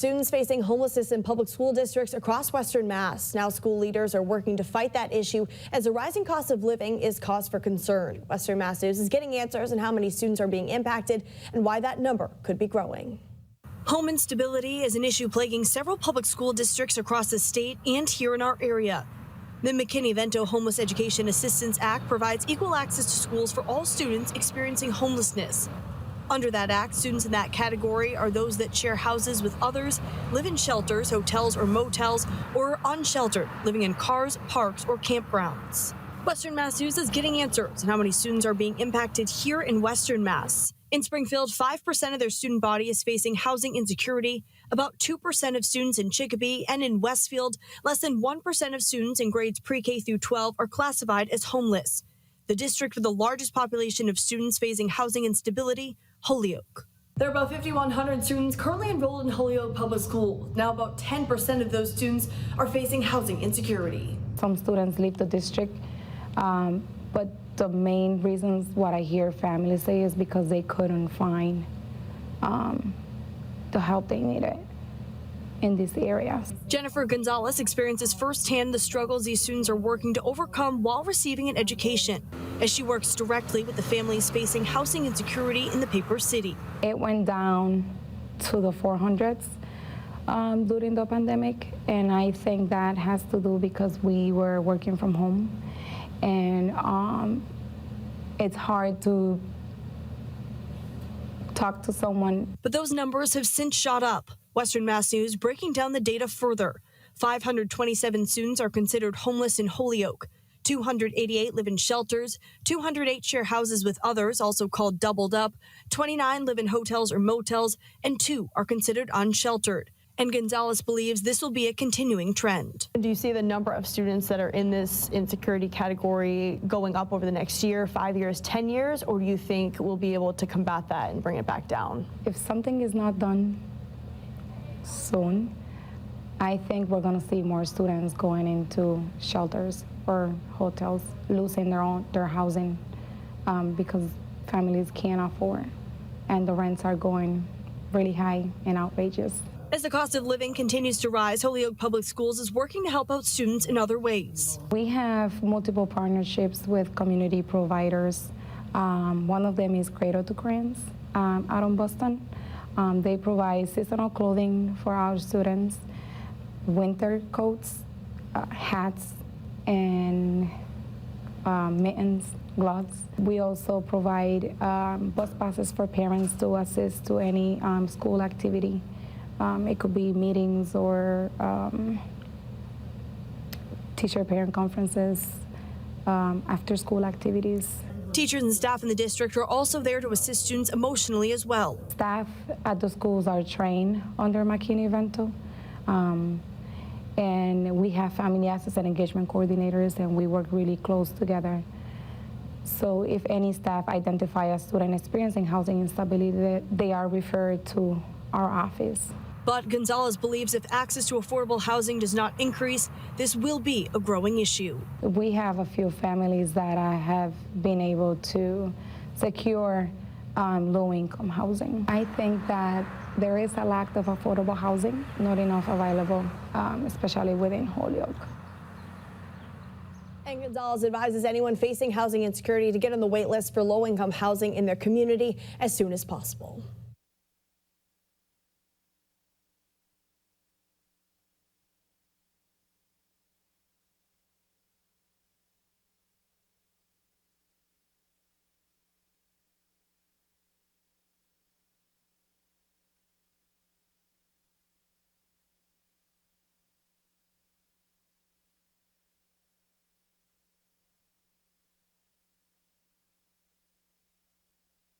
Students facing homelessness in public school districts across Western Mass. Now school leaders are working to fight that issue as the rising cost of living is cause for concern. Western Mass News is getting answers on how many students are being impacted and why that number could be growing. Home instability is an issue plaguing several public school districts across the state and here in our area. The McKinney-Vento Homeless Education Assistance Act provides equal access to schools for all students experiencing homelessness. Under that act, students in that category are those that share houses with others, live in shelters, hotels or motels, or are unsheltered, living in cars, parks, or campgrounds. Western Mass News is getting answers on how many students are being impacted here in Western Mass. In Springfield, 5% of their student body is facing housing insecurity. About 2% of students in Chicopee, and in Westfield, less than 1% of students in grades pre-K through 12 are classified as homeless. The district with the largest population of students facing housing instability, Holyoke. There are about 5,100 students currently enrolled in Holyoke Public School. Now about 10% of those students are facing housing insecurity. Some students leave the district, but the main reasons what I hear families say is because they couldn't find the help they needed in these areas. Jennifer Gonzalez experiences firsthand the struggles these students are working to overcome while receiving an education, as she works directly with the families facing housing insecurity in the paper city. It went down to the 400s during the pandemic, and I think that has to do because we were working from home, and it's hard to talk to someone. But those numbers have since shot up. Western Mass News breaking down the data further. 527 students are considered homeless in Holyoke. 288 live in shelters. 208 share houses with others, also called doubled up. 29 live in hotels or motels, and 2 are considered unsheltered. And Gonzalez believes this will be a continuing trend. Do you see the number of students that are in this insecurity category going up over the next year, 5 years, 10 years, or do you think we'll be able to combat that and bring it back down? If something is not done soon, I think we're going to see more students going into shelters or hotels, losing their housing because families can't afford, and the rents are going really high and outrageous. As the cost of living continues to rise, Holyoke Public Schools is working to help out students in other ways. We have multiple partnerships with community providers. One of them is Cradle to Crayons out in Boston. They provide seasonal clothing for our students, winter coats, hats, and mittens, gloves. We also provide bus passes for parents to assist to any school activity. It could be meetings or teacher-parent conferences, after-school activities. Teachers and staff in the district are also there to assist students emotionally as well. Staff at the schools are trained under McKinney-Vento, and we have family access and engagement coordinators, and we work really close together. So if any staff identify a student experiencing housing instability, they are referred to our office. But Gonzalez believes if access to affordable housing does not increase, this will be a growing issue. We have a few families that have been able to secure low-income housing. I think that there is a lack of affordable housing, not enough available, especially within Holyoke. And Gonzalez advises anyone facing housing insecurity to get on the wait list for low-income housing in their community as soon as possible.